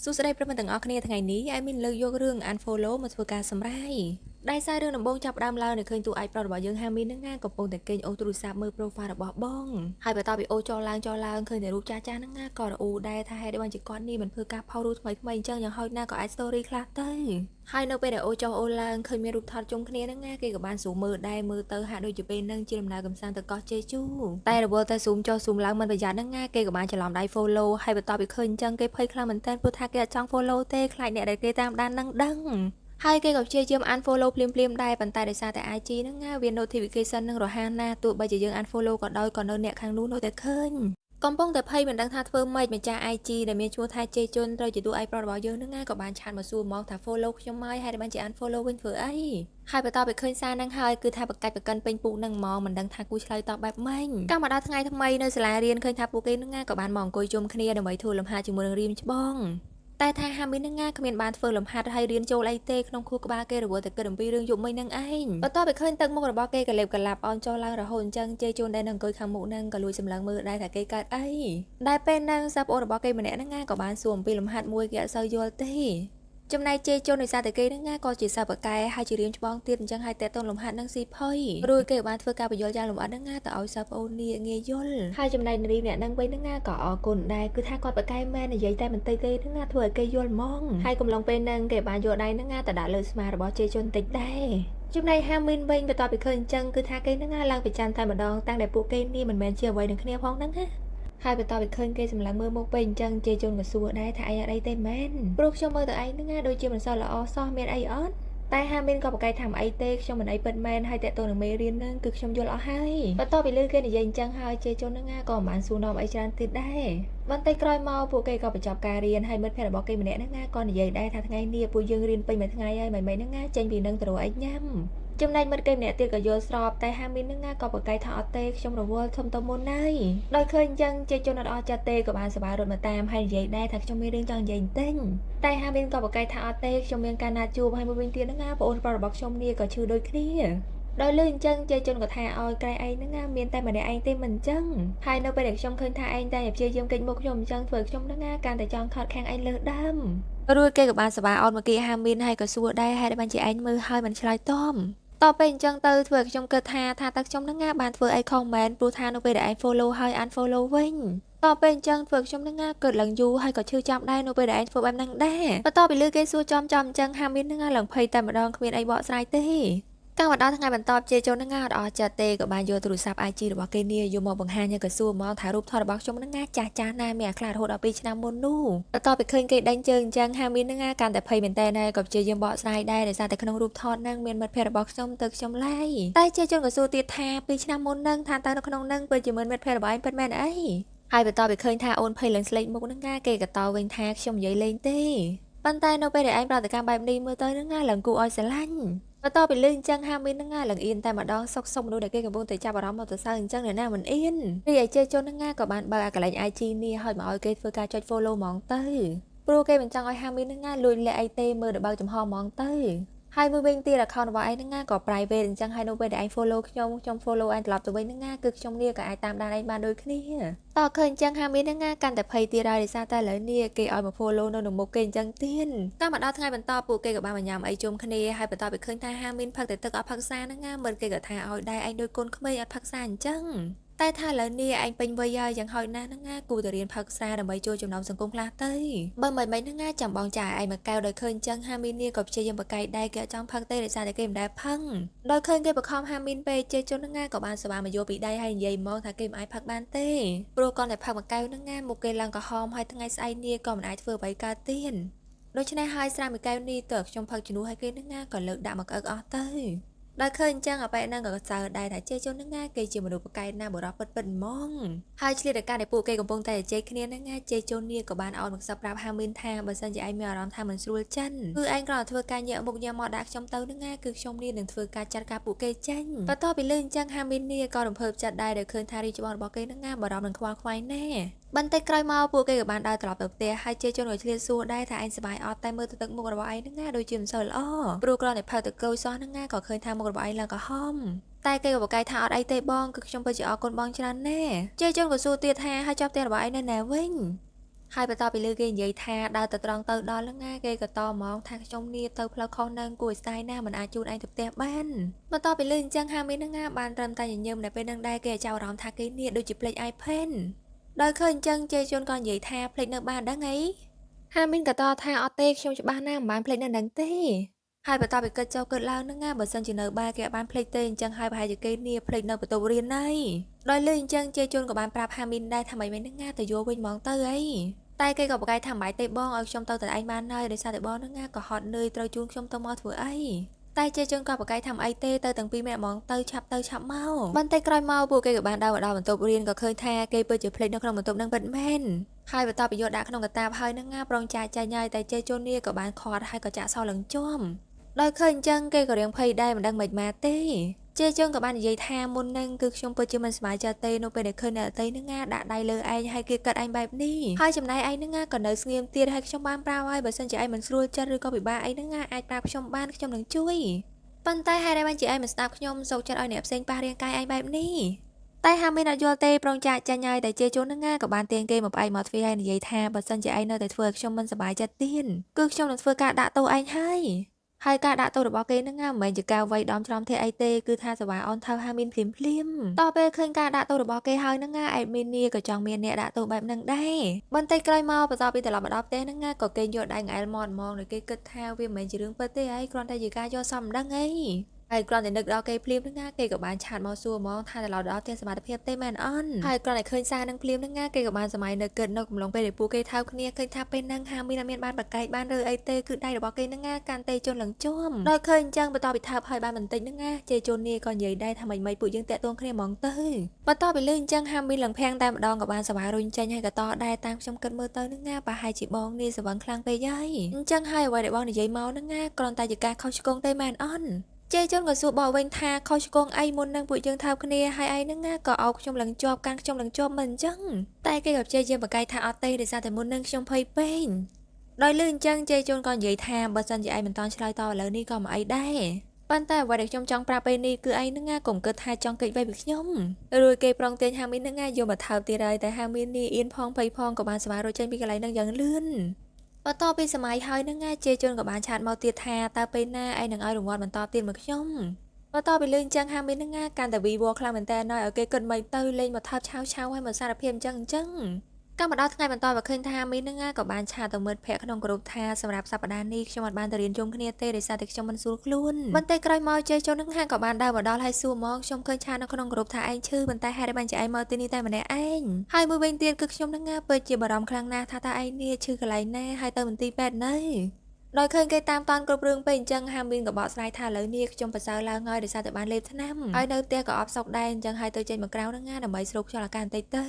សួស្តីប្រិយមិត្តទាំងអស់គ្នាថ្ងៃនេះឯមានលើកយករឿង Unfollow មកធ្វើការសម្រាយដែលសាររឿងដំបូងចាប់ផ្ដើមឡើងនៅឃើញតួឯកប្រុសរបស់យើងហាមីននឹងណាកំពុងតែគេងអូសទូរស័ព្ទមើល profile របស់បងហើយបន្ទាប់ពីអូសចុះឡើងឃើញតែរូបចាស់ៗហ្នឹងណាក៏រអ៊ូដែរថាហេតុអីបានជាគាត់នេះមិនធ្វើការផុសរូបថ្មីអញ្ចឹងយ៉ាងហោចណាស់ក៏អាច story ខ្លះទៅហើយនៅពេលដែលអូសចុះអូសឡើងឃើញមានរូបថតជុំគ្នាហ្នឹងណាគេក៏បានស៊ូមមើលដែរមើលទៅហាក់ដូចជាពេលហ្នឹងជាដំណើរកំសាន្តទៅកោះជេជូតែរវល់តែស៊ូមចុះស៊ូមឡើងមិនប្រយ័ត្នហ្នឹងណាគេក៏បានច្រឡំដៃ follow ហើយបន្ទាប់ពីឃើញអញ្ចឹងគេភ័យខ្លាំងមែនតើព្រោះថាគេអត់ចង់ follow ទេខ្លាចអ្នកដែលគេតាមដាននឹងដឹងហើយគេក៏ព្យាយាម unfollow ភ្លាមដែរប៉ុន្តែដោយសារតែ IG ហ្នឹងណាវា notification នឹងរហ័សណាស់ទោះបីជាយើង unfollow ក៏ដោយក៏នៅអ្នកខាងនោះនៅតែឃើញកំពុងតែភ័យមិនដឹងថាធ្វើម៉េចម្ចាស់ IG ដែលមានឈ្មោះថាជេជុនត្រូវជាតួឯកប្រុសរបស់យើងហ្នឹងណាក៏បានឆាតមកសួរមកថា follow ខ្ញុំមកហើយបានជា unfollow វិញធ្វើអីហើយបន្ទាប់ពីឃើញសារហ្នឹងហើយគឺថាប្រកាច់ប្រកិនពេញពុកហ្នឹងហ្មងមិនដឹងថាគូឆ្លើយតបបែបម៉េចកាលមកដល់ថ្ងៃថ្មីនៅសាលារៀនឃើញថាពួកគេហ្នឹងណាក៏បានមកអង្គុយជុំគ្នាដើម្បីធ្វើលំហាត់ជាមួយនឹងរៀមច្បងតែថាហាមីននឹងណាគ្មានបានធ្វើលំហាត់ហើយរៀនចូលអីទេក្នុងខួរក្បាលគេរវល់តែគិតអំពីរឿងយប់មិញនឹងឯងបន្ទាប់ពីឃើញទឹកមុខរបស់គេកលេបកលាប់អន់ចុះឡើងរហូតអញ្ចឹងជេជូនដែលនៅអង្គុយខាងមុខហ្នឹងក៏លួចសម្លឹងមើលដែរថាគេកើតអីដែលពេលហ្នឹងសាប់អូនរបស់គេម្នាក់ហ្នឹងណាក៏បានសួរអំពីលំហាត់មួយគេអត់សូវយល់ទេចំណែកជេជុនដោយសារតែគេហ្នឹងណាក៏ជាសិស្សបកែហើយជារៀមច្បងទៀតអញ្ចឹងហើយតែតូនលំហាត់នឹងស៊ីផុយរួចគេបានធ្វើការបញ្យល់យ៉ាងលម្អិតហ្នឹងណាទៅឲ្យសិស្សប្អូនងាយយល់ហើយចំណែកនារីម្នាក់ហ្នឹងវិញហ្នឹងណាក៏អរគុណដែរគឺថាគាត់បកែមែននិយាយតែបន្តិចទេហ្នឹងណាធ្វើឲ្យគេយល់ហ្មងហើយកំឡុងពេលហ្នឹងគេបានយកដៃហ្នឹងណាទៅដាក់លើស្មារបស់ជេជុនតិចដែរចំណែកហាមីនវិញបន្ទាប់ពីឃើញអញ្ចឹងគឺថាគេហ្នឹងណាឡើងប្រចាំតែម្ដងតាំងតែពួកគេនេះមិនមែនជាអ្វីនឹងគ្នាផងហ្នឹងណាហើយបន្ទាប់ពីឃើញគេសម្លឹងមើលមុខពេកអញ្ចឹងជេជុនក៏សួរដែរថាឯងអត់អីទេមែនព្រោះខ្ញុំមើលទៅឯងហ្នឹងណាដូចជាមិនសូវល្អសោះមានអីអត់តែហាមីនក៏ប្រកែកថាមិនអីទេខ្ញុំមិនអីពិតមែនហើយតើតើនឹងមេរៀនហ្នឹងគឺខ្ញុំយល់អស់ហើយបន្ទាប់ពីឮគេនិយាយអញ្ចឹងហើយជេជុនហ្នឹងណាក៏មិនបានសួរនាំអីច្រើនទៀតដែរបន្តិចក្រោយមកពួកគេក៏បញ្ចប់ការរៀនហើយមិត្តភ័ក្តិរបស់គេម្នាក់ហ្នឹងណាក៏និយាយដែរថាថ្ងៃនេះពួកយើងរៀនពេញមួយថ្ងៃហើយមិនហ្នឹងណាចេញពីនឹងទៅរកអីញ៉ាំចំណែកមិត្តគេម្នាក់ទៀតក៏យល់ស្របតែហាមីនហ្នឹងណាក៏ប្រកែកថាអត់ទេខ្ញុំរវល់ធំទៅមុនហើយដោយឃើញអញ្ចឹងជេជុនអត់អស់ចិត្តទេក៏បានសប្បាយរត់មកតាមហើយនិយាយដែរថាខ្ញុំមានរឿងចង់និយាយបន្តិចតែហាមីនក៏ប្រកែកថាអត់ទេខ្ញុំមានការណាត់ជួបហើយមួយវិញទៀតហ្នឹងណាបងអូនប្រុសរបស់ខ្ញុំនេះក៏ឈឺដូចគ្នាដោយលឺអញ្ចឹងជេជុនក៏ថាឲ្យក្រែឯងហ្នឹងណាមានតែម្នាក់ឯងទេមិនអញ្ចឹងហើយនៅពេលដែលខ្ញុំឃើញថាឯងតែព្យាយាមកិច្ចមុខខ្ញុំអញ្ចឹងធ្វើខ្ញុំហ្នឹងណាកាន់តែចង់ខត់ខាំងឯងលើដើមរួចគេក៏បានសប្បាយអត់មកគីហាមីនហើយក៏សួរដែរហេតុបានជាឯងមើលហើយមិនឆ្លើយតបតទៅពេលអញ្ចឹងទៅធ្វើឲ្យខ្ញុំគិតថាតើខ្ញុំនឹងណាបានធ្វើអីខុសមែនព្រោះថានៅពេលដែលឯង follow ហើយ unfollow វិញតទៅពេលអញ្ចឹងធ្វើខ្ញុំនឹងណាគិតឡើងយូរហើយក៏ឈឺចាប់ដែរនៅពេលដែលឯងធ្វើបែបហ្នឹងដែរបន្ទាប់ពីលឺគេសួរចំអញ្ចឹងហាមីននឹងណាឡើងភ័យតែម្ដងគ្មានអីបកស្រាយទេកាលមកដល់ថ្ងៃបន្ទាប់ជេជុននឹងណាអត់អស់ចិត្តទេក៏បានយកទូរស័ព្ទ IG របស់គេនេះយកមកបង្ហាញឲ្យក៏សួរមកថារូបថតរបស់ខ្ញុំនឹងណាចាស់ណាស់មានអាខ្លារហូតដល់2ឆ្នាំមុននោះបន្ទាប់ពីឃើញគេដេញជើងអញ្ចឹងហាមីននឹងណាកាន់តែភ័យមែនតើហើយក៏ព្យាយាមបកស្រាយដែរដោយសារតែក្នុងរូបថតហ្នឹងមានមិត្តភ័ក្តិរបស់ខ្ញុំទៅខ្ញុំឡាយតែជេជុនក៏សួរទៀតថា2ឆ្នាំមុនហ្នឹងថាតើនៅក្នុងហ្នឹងពិតជាមិត្តភ័ក្តិរបស់ឯងពិតមែនអីហើយបន្ទាប់ពីឃើញថាអូនភ័យឡើងស្លេកមុខនឹងណាគេក៏តវិញថាខ្ញុំនិយាយលេងទេប៉ុន្តែនៅពេលដែលឯងប្រតិកម្មបែបនេះមើលទៅនឹងណាឡើងគួរឲ្យស្រឡាញ់បន្ទាប់ពីលឺអញ្ចឹងហាមីននឹងណាឡើងអៀនតែម្ដងសុកមនុស្សដែលគេកំពុងតែចាប់អារម្មណ៍មកទៅសើអញ្ចឹងអ្នកណាមិនអៀនរីឯជេជុននឹងណាក៏បានបើកអាកន្លែង IG នេះឲ្យមកឲ្យគេធ្វើការចុច follow ហ្មងទៅព្រោះគេមិនចង់ឲ្យហាមីននឹងណាលួចលាក់អីទេមើលទៅបើកចំហហ្មងទៅហើយមួយវិញទៀត account របស់ឯងហ្នឹងណាក៏ private អញ្ចឹងហើយនៅពេលដែលឯង follow ខ្ញុំ follow ឯងត្រឡប់ទៅវិញហ្នឹងណាគឺខ្ញុំនេះក៏អាចតាមដានឯងបានដូចគ្នាតើឃើញអញ្ចឹងហាមីនហ្នឹងណាកាន់តែភ័យទៀតហើយដោយសារតែឥឡូវនេះគេឲ្យមក follow នៅមុខគេអញ្ចឹងទៀតតែមកដល់ថ្ងៃបន្តពួកគេក៏បានញ៉ាំអីជុំគ្នាហើយបន្ទាប់ពីឃើញថាហាមីនផឹកតែទឹកអត់ផឹកសាហ្នឹងណាមើលគេក៏ថាឲ្យដែរឯងដូចកូនក្មេងអត់ផឹកសាអញ្ចឹងតែថាឥឡូវនេះឯងពេញវ័យហើយយ៉ាងហោចណាស់ហ្នឹងណាគូទៅរៀនផឹកសាដើម្បីចូលចំណោមសង្គមខ្លះទៅបើមិនហ្នឹងណាចាំបងចាឯងមកកៅដោយឃើញអញ្ចឹងហាមីននេះក៏ព្យាយាមបកកាយដែរគេអត់ចង់ផឹកទេដោយសារតែគេមិនដែលផឹកដោយឃើញគេបខំហាមីនពេកជេជុនហ្នឹងណាក៏បានសប្បាយមកយកពីដៃហើយនិយាយមកថាគេមិនអាចផឹកបានទេព្រោះគាត់តែផឹកមកកៅហ្នឹងណាមុខគេឡើងក្រហមហើយថ្ងៃស្អែកនេះក៏មិនអាចធ្វើអ្វីកើតទៀតដូច្នេះហើយស្រាមួយកៅនេះតើខ្ញុំផឹកជំនួសឲ្យគេហ្នឹងណាក៏លើកដាក់មកក្អឹកអស់ទៅដោយឃើញអញ្ចឹងអាប៉ែហ្នឹងក៏សើដែរថាជេជុនហ្នឹងណាគេជាមនុស្សប្រកែកណាបរោះពិតហ្មងហើយឆ្លៀតឱកាសដែលពួកគេកំពុងតែជជែកគ្នាហ្នឹងណាជេជុននេះក៏បានអោនមកសឹកប្រាប់ហាមីនថាបើសិនជាឯងមានអារម្មណ៍ថាមិនស្រួលចិនគឺឯងគ្រាន់តែធ្វើការញាក់មុខញាក់មកដាក់ខ្ញុំទៅហ្នឹងណាគឺខ្ញុំនេះនឹងធ្វើការចាត់ការពួកគេចេញបន្ទាប់ពីលឺអញ្ចឹងហាមីននេះក៏រំភើបចិត្តដែរដែលឃើញថារីច្បងរបស់គេហ្នឹងណាបារម្ភនឹងខ្វល់ខ្វាយណាបន្តិចក្រោយមកពួកគេក៏បានដើរត្រឡប់ទៅផ្ទះហើយជេជុនក៏ឆ្លៀតសួរដែរថាឯងសប្បាយអត់តែមើលទៅទឹកមុខរបស់ឯងហ្នឹងណាដូចជាមិនសូវល្អព្រោះគ្រាន់តែផើទៅក្រូចសោះហ្នឹងណាក៏ឃើញថាមុខរបស់ឯងឡើងក្រហមតែគេក៏ប្រកែកថាអត់អីទេបងគឺខ្ញុំពិតជាអរគុណបងច្រើនណាស់ជេជុនក៏សួរទៀតថាហើយចប់ផ្ទះរបស់ឯងនៅណាវិញ ហើយបន្ទាប់ពីលើគេនិយាយថាដើរទៅត្រង់ទៅដល់ហ្នឹងណាគេក៏តហ្មងថាខ្ញុំនេះទៅផ្លូវខុសនឹងគួរឲ្យស្ដាយណាស់មិនអាចជូនឯងទៅផ្ទះបានបន្ទាប់ពីលើអញ្ចឹងហាមីនហ្នឹងណាបានត្រឹមតែញញឹមតែពេលហ្នឹងដែរគេចាប់អារម្មណ៍ថាគេនេះដូចជាភ្លេច iPad ដោយឃើញអញ្ចឹងជេជុនក៏និយាយថាភ្លេចនៅបានដឹងអីហាមីនក៏តថាអត់ទេខ្ញុំច្បាស់ណាស់មិនបានភ្លេចនៅនឹងទេហើយបន្ទាប់ពីគិតចុះគិតឡើងហ្នឹងណាបើសិនជានៅបានគេអាចបានភ្លេចទេអញ្ចឹងហើយប្រហែលជាគេនេះភ្លេចនៅបន្ទប់រៀនណីដោយលើអញ្ចឹងជេជុនក៏បានប្រាប់ហាមីនដែរថាមិនមែនហ្នឹងណាទៅយកវិញហ្មងទៅអីតែគេក៏ប្រកែកថាមិនបាច់ទេបងឲ្យខ្ញុំទៅតែឯងបានហើយដោយសារតែបងហ្នឹងណាក៏ហត់នឿយត្រូវជូនខ្ញុំទៅមកធ្វើអីតែជេជុនក៏ប្រកែកថាមិនអីទេទៅទាំងពីរម្នាក់ហ្មងទៅឆាប់មកបន្តិចក្រោយមកពួកគេក៏បានដើរមកដល់បន្ទប់រៀនក៏ឃើញថាគេពិតជាភ្លេចនៅក្នុងបន្ទប់ហ្នឹងពិតមែនហើយបន្ទាប់ពីយកដាក់ក្នុងកាតាបហើយហ្នឹងណាប្រងចាច់ហើយតែជេជុននេះក៏បានខាត់ហើយក៏ចាក់សោះឡើងចំដោយឃើញអញ្ចឹងគេក៏រៀងភ័យដែរមិនដឹងមិនម៉ាទេជេជុនក៏បាននិយាយថាមុននឹងគឺខ្ញុំពិតជាមិនសប្បាយចិត្តទេនៅពេលដែលឃើញអ្នកដទៃហ្នឹងណាដាក់ដៃលើឯងហើយគេកាត់ឯងបែបនេះហើយចំណែកឯងហ្នឹងណាក៏នៅស្ងៀមទៀតហើយខ្ញុំបានប្រាប់ហើយបើសិនជាឯងមិនស្រួលចិត្តឬក៏ពិបាកអីហ្នឹងណាអាចប្រាប់ខ្ញុំបានខ្ញុំនឹងជួយប៉ុន្តែហេតុអីបានជាឯងមិនស្ដាប់ខ្ញុំសោកចិត្តឲ្យអ្នកផ្សេងប៉ះរាងកាយឯងបែបនេះតែហាមីនអត់យល់ទេប្រងចាក់ចាញ់ហើយតែជេជុនហ្នឹងណាក៏បានទាញគេមកផ្អែកមកទ្វារហើយនិយាយថាបើសិនជាឯងនៅតែធ្វើឲ្យខ្ញុំមិនសប្បាយចិត្តទៀតគឺខ្ញុំនឹងធ្វើការដាក់ទោសឯងហើយការដាក់ទោសរបស់គេហ្នឹងណាមិនមែនជាការវាយដំច្រំធាអីទេគឺថាសវ៉ាអនថៅហាមីនភ្លាមតពេលឃើញការដាក់ទោសរបស់គេហើយហ្នឹងណាអេមីននីក៏ចង់មានអ្នកដាក់ទោសបែបហ្នឹងដែរបន្តិចក្រោយមកបន្ទាប់ពីត្រឡប់មកដល់ផ្ទះហ្នឹងណាក៏គេយកដៃង៉ែលមាត់ហ្មងដោយគេគិតថាវាមិនមែនជារឿងពិតទេហើយគ្រាន់តែជាការយកសំមិនដឹងអីហើយគ្រាន់តែនឹកដល់គេភ្លាមហ្នឹងណាគេក៏បានឆាតមកសួរហ្មងថាត្រឡប់ដល់ផ្ទះសមត្ថភាពទេមែនអន់ហើយគ្រាន់តែឃើញសារនឹងភ្លាមហ្នឹងណាគេក៏បានសម័យនឹកគិតនៅកំឡុងពេលដែលពួកគេថើបគ្នាឃើញថាពេលហ្នឹងហាមីនអត់មានបានបកែកបានឬអីទេគឺដៃរបស់គេហ្នឹងណាកាន់តែជន់ឡើងជាប់ដល់ឃើញអញ្ចឹងបន្ទាប់ពីថើបហើយបានបន្តិចហ្នឹងណាជេជូននេះក៏និយាយដែរថាមិនពួកយើងតាក់ទងគ្នាហ្មងទៅបន្ទាប់ពីលឺអញ្ចឹងហាមីនឡើងភាំងតែម្ដងក៏បានសវ៉ារុញចេញហើយក៏តដែរតាមខ្ញុំគិតមើលទៅហ្នឹងណាប្រហែលជាបងនេះសវឹងខ្លាំងពេកហើយអញ្ចឹងហើយអ្វីដែលបងនិយាយមកហ្នឹងណាគ្រាន់តែជាការខុសឆ្គងទេមែនអន់ជេជុនក៏សួរបកវិញថាខុសឆ្គងអីមុននឹងពួកយើងថើបគ្នាហើយឯងហ្នឹងណាក៏អោបខ្ញុំឡើងជាប់កាន់ខ្ញុំឡើងជាប់មិនអញ្ចឹងតែគេក៏ព្យាយាមបកកាយថាអត់ទេដោយសារតែមុននឹងខ្ញុំភ័យពេកដោយលឺអញ្ចឹងជេជុនក៏និយាយថាបើសិនជាឯងមិនតន់ឆ្លើយតបឥឡូវនេះក៏មិនអីដែរប៉ុន្តែអ្វីដែលខ្ញុំចង់ប្រាប់ពេលនេះគឺឯងហ្នឹងណាកុំគិតថាចង់គេចវៃពីខ្ញុំរួចគេប្រងទាញហាមីនហ្នឹងណាយកមកថើបទៀតហើយតែហាមីននេះអៀនផងភ័យផងក៏បានស្វែងរកចេញពីកន្លែងហ្នឹងយ៉ាងលឿនបន្ទាប់ពីសម័យហើយហ្នឹងណាជេជុនក៏បានឆាតមកទៀតថាតើពេលណាឯងនឹងឲ្យរង្វាន់បន្តទៀតមកខ្ញុំបន្ទាប់ពីលឺអញ្ចឹងហាមីនហ្នឹងណាកាន់តែវីវខ្លាំងមែនតើឲ្យគេគិតមិនទៅលេងមកថើបឆាវឲ្យមកសារភាពអញ្ចឹងក៏មកដល់ថ្ងៃបន្ទាប់មកឃើញថាហាមីនហ្នឹងណាក៏បានឆាតទៅមិត្តភ័ក្តិក្នុងក្រុមថាសម្រាប់សប្តាហ៍នេះខ្ញុំអត់បានទៅរៀនជុំគ្នាទេដោយសារតែខ្ញុំមិនស្រួលខ្លួនបន្តិចក្រោយមកជេជុនហ្នឹងហាក៏បានដើរមកដល់ហើយសួរមកខ្ញុំឃើញឆាតនៅក្នុងក្រុមថាឯងឈឺប៉ុន្តែហេតុអីបានជាឯងមកទីនេះតែម្នាក់ឯងហើយមួយវិញទៀតគឺខ្ញុំហ្នឹងណាពិតជាបារម្ភខ្លាំងណាស់ថាតើឯងនេះឈឺកន្លែងណាហើយទៅមន្ទីរពេទ្យនៅដោយឃើញគេតាមតានគ្រប់រឿងពេកអញ្ចឹងហាមីនក៏បកស្រាយថាឥឡូវនេះខ្ញុំប្រសើរឡើងហើយដោយសារតែបានលេបថ្នាំហើយនៅផ្ទះក៏អបសុកដែរអញ្ចឹងហើយទៅចេញមកក្រៅហ្នឹងណាដើម្បីស្រូបខ្យល់អាកាសបន្តិចទៅ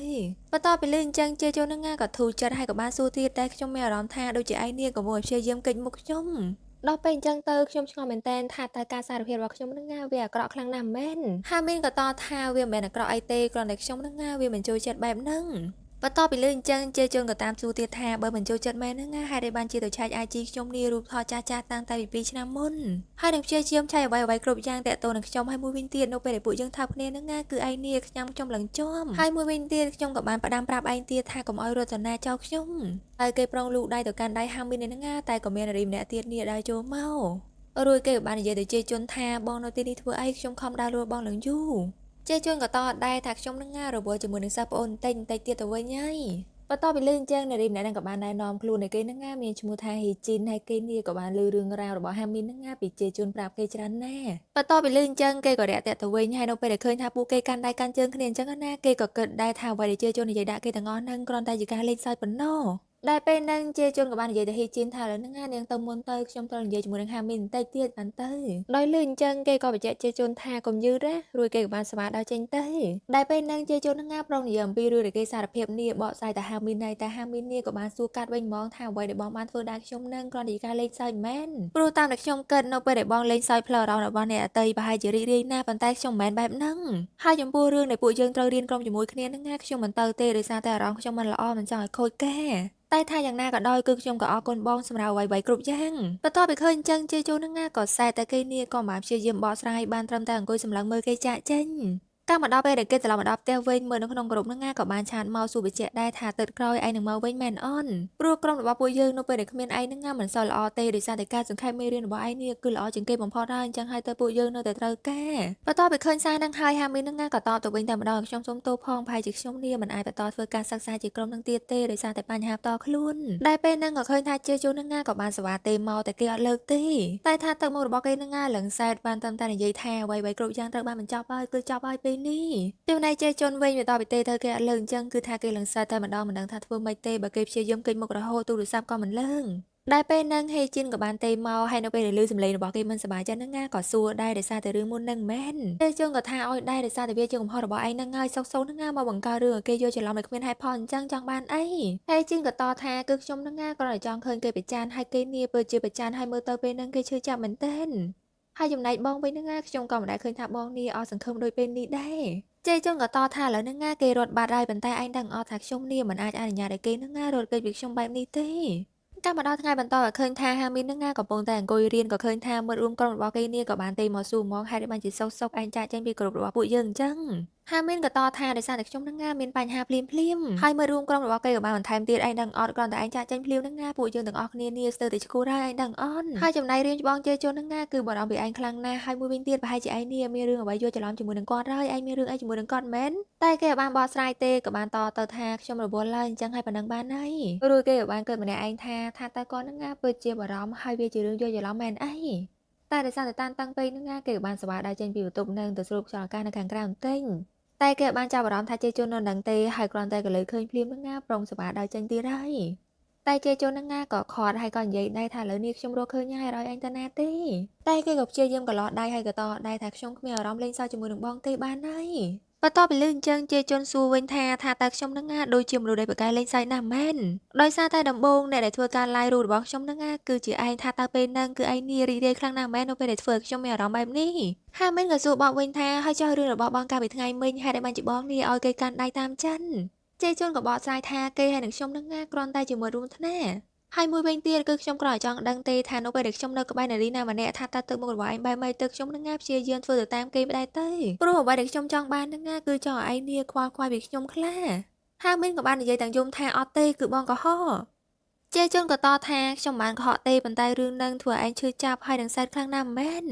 បន្ទាប់ពីលឺអញ្ចឹងជេជុនហ្នឹងណាក៏ធូរចិត្តហើយក៏បានសួរទៀតតែខ្ញុំមានអារម្មណ៍ថាដូចជាឯងនេះកំពុងព្យាយាមគេចមុខខ្ញុំដល់ពេលអញ្ចឹងទៅខ្ញុំឆ្ងល់មែនតើថាតើការសារភាពរបស់ខ្ញុំហ្នឹងណាវាអាក្រក់ខ្លាំងណាស់មែនហាមីនក៏តថាវាមិនមែនអាក្រក់អីទេគ្រាន់តែខ្ញុំហ្នឹងណាវាមិនចូលចិត្តបែបហ្នឹងបន្ទាប់ពីលឺអញ្ចឹងជេជុនក៏តាមសួរទៀតថាបើមិនចូលចិត្តមែនហ្នឹងណាហេតុអីបានជាទៅឆែក IG ខ្ញុំនេះរូបថតចាស់តាំងតែពី2ឆ្នាំមុនហើយនឹងព្យាយាមឆែកអ្វីគ្រប់យ៉ាងតាក់ទងនឹងខ្ញុំហើយមួយវិញទៀតនៅពេលដែលពួកយើងថើបគ្នាហ្នឹងណាគឺឯងនេះខ្ញុំឡើងជាប់ហើយមួយវិញទៀតខ្ញុំក៏បានផ្ដាំប្រាប់ឯងទៀតថាកុំឲ្យរតនាចោលខ្ញុំហើយគេប្រងលូកដៃទៅកាន់ដៃហាមីនហ្នឹងណាតែក៏មានរីម្នាក់ទៀតនេះដើរចូលមករួចគេក៏បាននិយាយទៅជេជុនថាបងនៅទីនេះធ្វើអីខ្ញុំខំដើរលួចបងឡើងយូរជេជុនក៏តដែរថាខ្ញុំនឹងរវល់ជាមួយនឹងសិស្សប្អូនបន្តិចទៀតទៅវិញហើយបន្ទាប់ពីលឺអញ្ចឹងនារីម្នាក់ហ្នឹងក៏បានណែនាំខ្លួននៃគេហ្នឹងណាមានឈ្មោះថាហ៊ីជីនហើយគេនេះក៏បានលឺរឿងរ៉ាវរបស់ហាមីនហ្នឹងណាពីជេជុនប្រាប់គេច្រើនណាស់បន្ទាប់ពីលឺអញ្ចឹងគេក៏រាក់ទាក់ទៅវិញហើយនៅពេលដែលឃើញថាពួកគេកាន់ដៃកាន់ជើងគ្នាអញ្ចឹងណាគេក៏គិតដែរថាអ្វីដែលជេជុននិយាយដាក់គេទាំងអស់ហ្នឹងគ្រាន់តែជាការលេងសើចប៉ុណ្ណោះដែលពេលហ្នឹងជេជុនក៏បាននិយាយទៅហ៊ីជីនថាឥឡូវហ្នឹងនាងទៅមុនទៅខ្ញុំត្រូវនិយាយជាមួយនឹងហាមីនបន្តិចទៀតបានទៅដោយលឺអញ្ចឹងគេក៏បញ្ជាក់ជេជុនថាកុំយឺតណារួចគេក៏បានស្វាដើរចេញទៅដែលពេលហ្នឹងជេជុនហ្នឹងប្រងនិយាយអំពីរឿងដែលគេសារភាពនេះបកស្រាយតែហាមីនហើយតែហាមីននេះក៏បានសួរកាត់វិញហ្មងថាអ្វីដែលបងបានធ្វើដល់ខ្ញុំហ្នឹងគ្រាន់តែជាការលេងសើចមែនព្រោះតាមតែខ្ញុំគិតនៅពេលដែលបងលេងសើចផ្លូវអារម្មណ៍របស់អ្នកអតីប្រហែលជារីករាយណាស់ប៉ុន្តែខ្ញុំមិនមែនបែបហ្នឹងហើយចំពោះរឿងដែលពួកយើងត្រូវរៀនក្រុមជាមួយគ្នាហ្នឹងណាខ្ញុំមិនទៅទេដោយសារតែអារម្មណ៍ខ្ញុំមិនល្អមិនចង់ឲ្យខូចការតែថាយ៉ាងណាក៏ដោយគឺខ្ញុំក៏អរគុណបងសម្រាប់អ្វីៗគ្រប់យ៉ាងបន្ទាប់ពីឃើញអញ្ចឹងជេជូនហ្នឹងណាក៏សែតតែគេនេះក៏បានព្យាយាមបកស្រាយបានត្រឹមតែអង្គុយសម្លឹងមើលគេចាក់ចេញ កាលមកដល់ពេលដែលគេត្រឡប់មកដល់ផ្ទះវិញមើលនៅក្នុងក្រុមនឹងណាក៏បានឆាតមកសួរបញ្ជាក់ដែរថាទឹកក្រោយឯងនឹងមកវិញមែនអន់ព្រោះក្រុមរបស់ពួកយើងនៅពេលដែលគ្មានឯងនឹងណាមិនសូវល្អទេដោយសារតែការសង្ខេបមេរៀនរបស់ឯងនេះគឺល្អជាងគេបំផុតហើយអញ្ចឹងហើយទៅពួកយើងនៅតែត្រូវការបន្ទាប់ពីឃើញសារនឹងហើយហាមីនឹងណាក៏តបទៅវិញតែម្ដងខ្ញុំសូមទោសផងប្រហែលជាខ្ញុំនេះមិនអាចបន្តធ្វើការសិក្សាជាក្រុមនឹងទៀតទេដោយសារតែបញ្ហាផ្ទាល់ខ្លួនដែលពេលហ្នឹងក៏ឃើញថាជាជួននឹងណាក៏បានសេវាទេមកតែគេអត់លើកទេតែថាទឹកមុខរបស់គេនឹងណាឡើងសែតបានតាមតែនិយាយថាអ្វីៗគ្រប់យ៉ាងត្រូវបានបញ្ចប់ហើយគឺចប់ហើយពេលនេះចំណែកជេជន់វិញវាតបពីទេទៅគេអត់លើកអញ្ចឹងគឺថាគេឡើងសែតតែម្ដងមិនដឹងថាធ្វើម៉េចទេបើគេព្យាយាមគេចមុខរហូតទូរស័ព្ទក៏មិនលើកដែលពេលហ្នឹងហេជីនក៏បានទេមកហើយនៅពេលដែលឮសំឡេងរបស់គេមិនសប្បាយចិត្តហ្នឹងណាក៏សួរដែរដោយសារតែរឿងមុនហ្នឹងមែនទេជើងក៏ថាឲ្យដែរដោយសារតែវាជាកំហុសរបស់ឯងហ្នឹងហើយសុកសូនហ្នឹងណាមកបង្កើតរឿងឲ្យគេយល់ច្រឡំដោយគ្មានហេតុផលអញ្ចឹងចង់បានអីហើយជីនក៏តថាគឺខ្ញុំហ្នឹងណាគ្រាន់តែចង់ឃើញគេប្រច័ណ្ឌហើយគេនីពិតជាប្រច័ណ្ឌហើយមើលទៅពេលហ្នឹងគេឈឺចាប់មែនទែនហើយចំណែកបងវិញហ្នឹងណាខ្ញុំក៏មិនដែលឃើញថាបងនេះអស់សង្ឃឹមដូចពេលនេះដែរជេជុនក៏តថាឥឡូវហ្នឹងណាគេរត់បាត់ហើយប៉ុន្តែឯងដឹងអត់ថាខ្ញុំនេះមិនអាចអនុញ្ញាតឲ្យគេហ្នឹងណារត់គេចពីខ្ញុំបែបនេះទេកាលមកដល់ថ្ងៃបន្តឲ្យឃើញថាហាមីនហ្នឹងណាកំពុងតែអង្គុយរៀនក៏ឃើញថាមិត្តរួមក្រុមរបស់គេនេះក៏បានទេមកសួរមកហេតុបានជាសុកឯងចាកចេញពីក្រុមរបស់ពួកយើងអញ្ចឹងហាមីនក៏តថាដោយសារតែខ្ញុំហ្នឹងណាមានបញ្ហាភ្លាមហើយមិត្តរួមក្រុមរបស់គេក៏បានបន្ថែមទៀតឯងដឹងអត់គ្រាន់តែឯងចាកចេញភ្លាមហ្នឹងណាពួកយើងទាំងអស់គ្នានេះស្ទើរតែឈួតហើយឯងដឹងអត់ហើយចំណែករៀនច្បងជេជុនហ្នឹងណាគឺបារម្ភពីឯងខ្លាំងណាស់ហើយមួយវិញទៀតប្រហែលជាឯងនេះមានរឿងអ្វីយល់ច្រឡំជាមួយនឹងគាត់ហើយឯងមានរឿងអីជាមួយនឹងគាត់មែនតែគេក៏បានបកស្រាយទេក៏បានតទៅថាខ្ញុំរវល់ហើយអញ្ចឹងហើយប៉ុណ្ណឹងបានហើយរួចគេក៏បានកើតម្នាក់ឯងថាតើគាត់ហ្នឹងណាពិតជាបារម្ភហើយវាជារឿងយល់ច្រឡំមែនអីតែដោយសារតែតានតឹងពេកហ្នឹងណាគេក៏បានសប្បាយដែរចេញពីបន្ទប់នឹងទៅស្រូបខ្យល់អាកាសនៅខាងក្រៅបន្តិចតែគេបានចាប់អារម្មណ៍ថាជេជុននៅនឹងទេហើយគ្រាន់តែក៏លើឃើញភ្លាមហ្នឹងណាប្រុងសប្បាយដល់ចេញទៀតហើយតែជេជុនហ្នឹងណាក៏ខាត់ហើយក៏និយាយដែរថាឥឡូវនេះខ្ញុំរកឃើញហើយឲ្យឯងទៅណាទេតែគេក៏ព្យាយាមកន្លោះដៃហើយក៏តដែរថាខ្ញុំគ្មានអារម្មណ៍លេងសើចជាមួយនឹងបងទេបានហើយបន្ទាប់ពីលឺអញ្ចឹងជេជុនសួរវិញថាតើខ្ញុំហ្នឹងណាដូចជាមនុស្សដែលប្រកែកលេងសើចណាស់មែនដោយសារតែដំបូងអ្នកដែលធ្វើការ live រូបរបស់ខ្ញុំហ្នឹងណាគឺជាឯងថាតើពេលហ្នឹងគឺឯងនេះរីករាយខ្លាំងណាស់មែននៅពេលដែលធ្វើឲ្យខ្ញុំមានអារម្មណ៍បែបនេះហាមិនក៏សួរបបវិញថាហើយចោះរឿងរបស់បងកាលពីថ្ងៃមិញហេតុអីបានជាបងនេះឲ្យគេកាន់ដៃតាមចិនជេជុនក៏បកស្រាយថាគេហើយនឹងខ្ញុំហ្នឹងណាគ្រាន់តែជាមិត្តរួមថ្នាក់ហើយមួយវិញទៀតគឺខ្ញុំគ្រាន់តែចង់ដឹងទេថានៅពេលដែលខ្ញុំនៅក្បែរនារីណាម្នាក់ថាតើទឹកមុខរបស់ឯងបែបម៉េចទៅខ្ញុំនឹងណាព្យាយាមធ្វើទៅតាមគេមិនដែរទៅព្រោះអ្វីដែលខ្ញុំចង់បាននឹងណាគឺចង់ឲ្យឯងនេះខ្វល់ខ្វាយពីខ្ញុំខ្លាហាមិនក៏បាននិយាយទាំងយំថាអត់ទេគឺបងកុហកជេជុនក៏តថាខ្ញុំបានកុហកទេប៉ុន្តែរឿងនឹងធ្វើឲ្យឯងឈឺចាប់ហើយនឹងសែតខ្លាំងណាស់មែន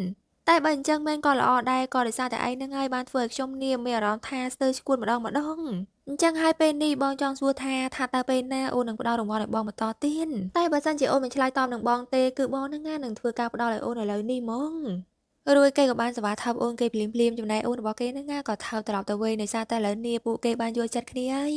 តែបើអញ្ចឹងមែនក៏ល្អដែរក៏ដោយសារតែឯងនឹងហើយបានធ្វើឲ្យខ្ញុំនេះមានអារម្មណ៍ថាស្ទើរឈួតម្ដងអញ្ចឹងហើយពេលនេះបងចង់សួរថាតើពេលណាអូននឹងផ្ដល់រង្វាន់ឲ្យបងបន្តទៀតតែបើសិនជាអូនមិនឆ្លើយតបនឹងបងទេគឺបងនឹងណានឹងធ្វើការផ្ដល់ឲ្យអូនឥឡូវនេះហ្មងរួចគេក៏បានសវ៉ាថើបអូនគេភ្លាមចំណែកអូនរបស់គេនឹងណាក៏ថើបត្រឡប់ទៅវិញដោយសារតែឥឡូវនេះពួកគេបានយល់ចិត្តគ្នាហើយ